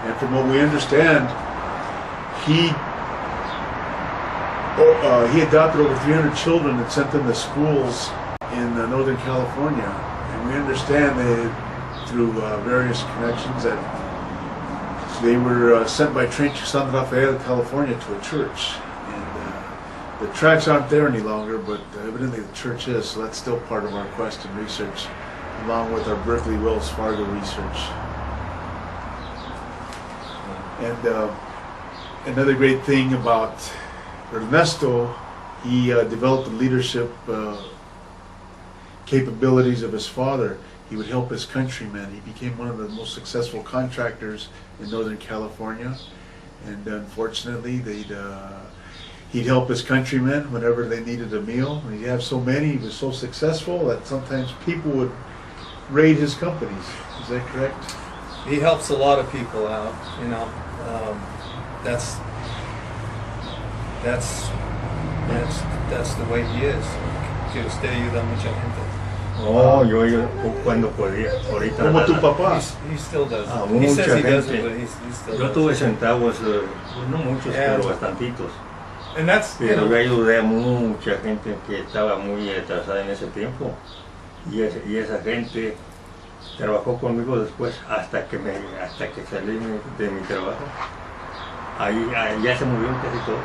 And from what we understand, he adopted over 300 children and sent them to schools in Northern California. And we understand that through various connections that they were sent by train to San Rafael, California, to a church. And the tracks aren't there any longer, but evidently the church is, so that's still part of our quest and research, along with our Berkeley Wells Fargo research. And another great thing about Ernesto, he developed the leadership capabilities of his father. He would help his countrymen. He became one of the most successful contractors in Northern California, and unfortunately he'd help his countrymen whenever they needed a meal. And he'd have so many, he was so successful that sometimes people would raid his companies. Is that correct? He helps a lot of people out, you know. That's the way he is. Que usted ayuda a mucha gente. Oh, yo cuando podía, ahorita. Como tu papá. He still does it. He says he doesn't, gente. but he still Yo does tuve it. centavos, no muchos, pero bastantitos. And that's, you Pero know, yo ayudé a mucha gente que estaba muy atrasada en ese tiempo. Y esa gente trabajó conmigo después hasta que salí de mi trabajo. Ahí ya se murieron casi todos.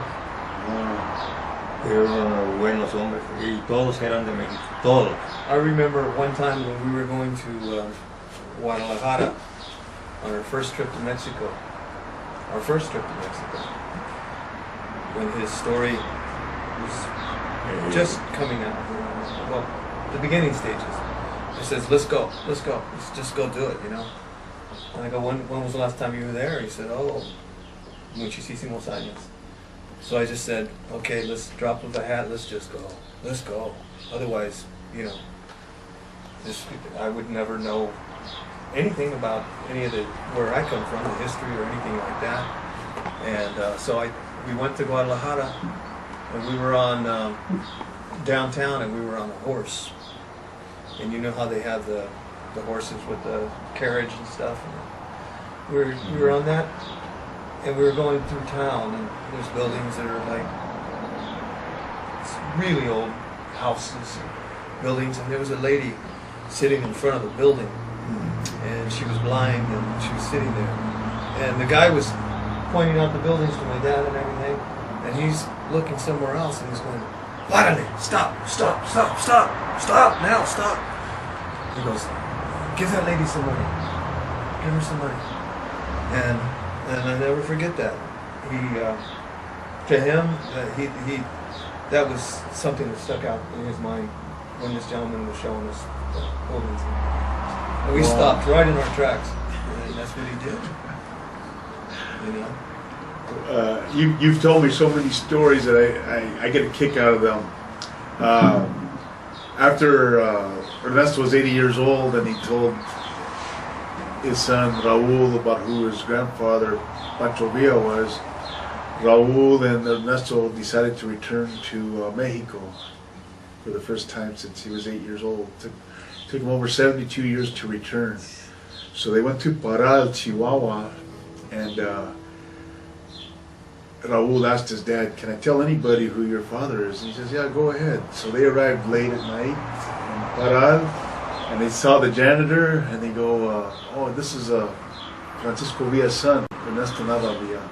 Eran buenos hombres y todos eran de México, todos. I remember one time when we were going to Guadalajara on our first trip to Mexico. When his story was just coming out, well, the beginning stages. He says, let's go, let's just go do it, you know. And I go, when was the last time you were there? He said, oh, muchísimos años. So I just said, okay, let's drop the hat, let's go. Otherwise, you know, I would never know anything about any of where I come from, the history or anything like that. And so we went to Guadalajara, and we were on downtown, and we were on a horse. And you know how they have the horses with the carriage and stuff. And we were on that, and we were going through town, and there's buildings that are like really old houses, buildings, and there was a lady sitting in front of the building, and she was blind, and she was sitting there, and the guy was pointing out the buildings to my dad and everything, and he's looking somewhere else, and he's going, "Párale, stop, now, stop." He goes, "Give that lady some money, give her some money," and I never forget that. To him, that was something that stuck out in his mind when this gentleman was showing us the buildings. And we stopped right in our tracks, and that's what he did. You know. You've told me so many stories that I get a kick out of them. After Ernesto was 80 years old, and he told his son Raul about who his grandfather Pancho Villa was, Raul and Ernesto decided to return to Mexico for the first time since he was 8 years old. Took him over 72 years to return. So they went to Parral, Chihuahua, and Raul asked his dad, "Can I tell anybody who your father is?" And he says, "Yeah, go ahead." So they arrived late at night in Parral, and they saw the janitor, and they go, "Oh, this is Francisco Villa's son, Ernesto Nava Villa."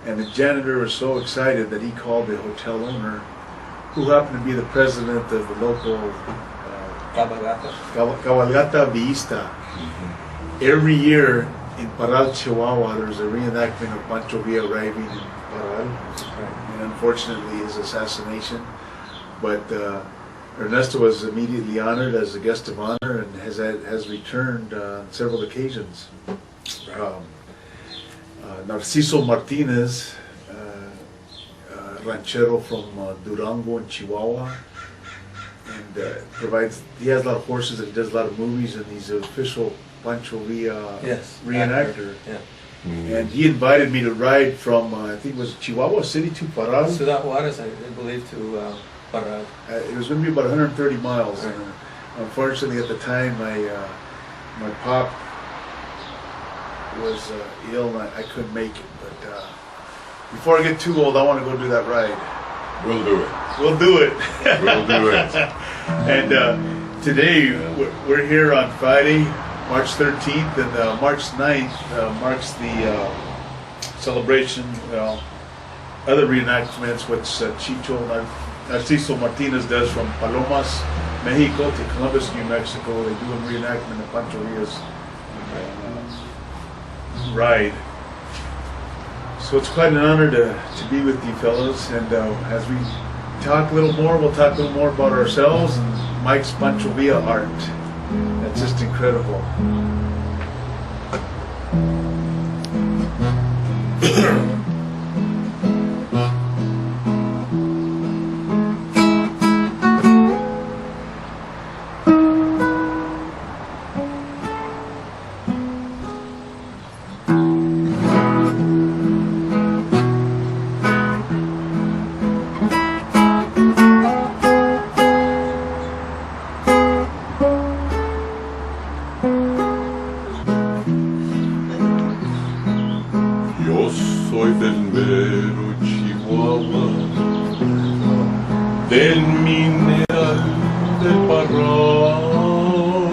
And the janitor was so excited that he called the hotel owner, who happened to be the president of the local Cabalgata Villista. Every year in Parral, Chihuahua, there's a reenactment of Pancho Villa arriving in Parral, and unfortunately his assassination. But Ernesto was immediately honored as a guest of honor and has returned on several occasions. Narciso Martinez, ranchero from Durango in Chihuahua, and he has a lot of horses and he does a lot of movies, and he's an official Pancho Villa reenactor. Yeah. And he invited me to ride from, I think it was Chihuahua City to Parral. Ciudad Juárez, I believe, to Parral. It was going to be about 130 miles. Right. And unfortunately, at the time, my pop was ill and I couldn't make it. But before I get too old, I want to go do that ride. We'll do it. We'll do it. We'll do it. And today we're here on Friday, March 13th, and March 9th marks the celebration, other reenactments, which Chicho Narciso Martinez does from Palomas, Mexico to Columbus, New Mexico. They do a reenactment of Pancho Villa's ride. So it's quite an honor to be with you fellows, and as we talk a little more, we'll talk a little more about ourselves and Mike's Pancho Villa art. That's just incredible. Yo soy del mero Chihuahua, del mineral del Parral.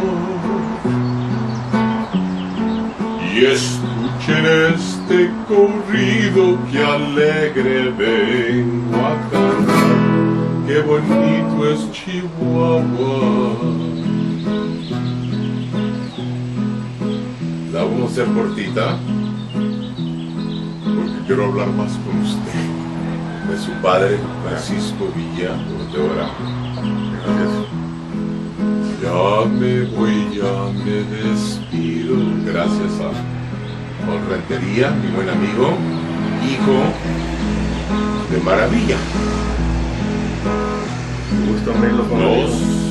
Y escuchen este corrido que alegre vengo a cantar. Qué bonito es Chihuahua. La vamos a hacer cortita, porque quiero hablar más con usted, de su padre, Francisco Villa Ortega. Gracias. Ya me voy, ya me despido. Gracias a Renteria, mi buen amigo, hijo de Maravilla. Gusto verlo con No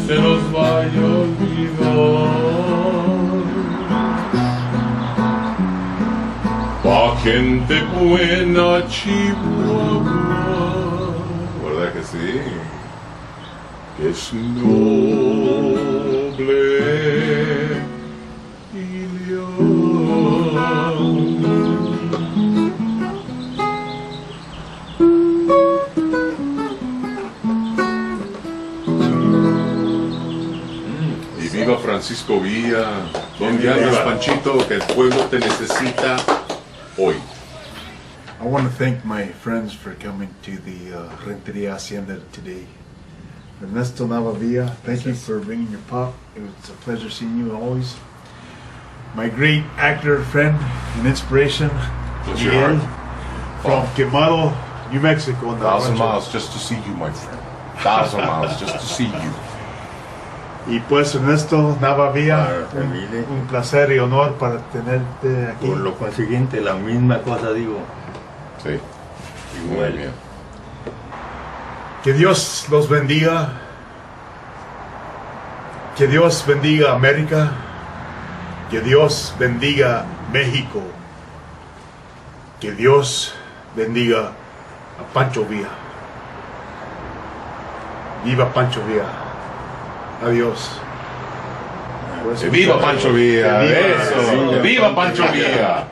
se nos vaya a olvidar. Pa' gente buena, Chihuahua, ¿verdad que sí? Que es noble y leal. Y viva Francisco Villa. ¿Dónde andas, Panchito? Que el pueblo te necesita hoy. I want to thank my friends for coming to the Renteria Hacienda today. Ernesto Navavilla, thank you for bringing your pop. It was a pleasure seeing you always. My great actor friend and inspiration, Bless your Miguel, heart. from Quemado, New Mexico. 1,000 miles just to see you, my friend. 1,000 miles just to see you. Y pues Ernesto Navavilla, Claro, Emilio. un placer y honor para tenerte aquí. Por lo consiguiente, la misma cosa digo. Sí. Muy bien. Que Dios los bendiga. Que Dios bendiga América. Que Dios bendiga México. Que Dios bendiga a Pancho Villa. Viva Pancho Villa. Adiós. ¡Viva Pancho Villa! Viva. ¡Eso! ¡Viva Pancho Villa!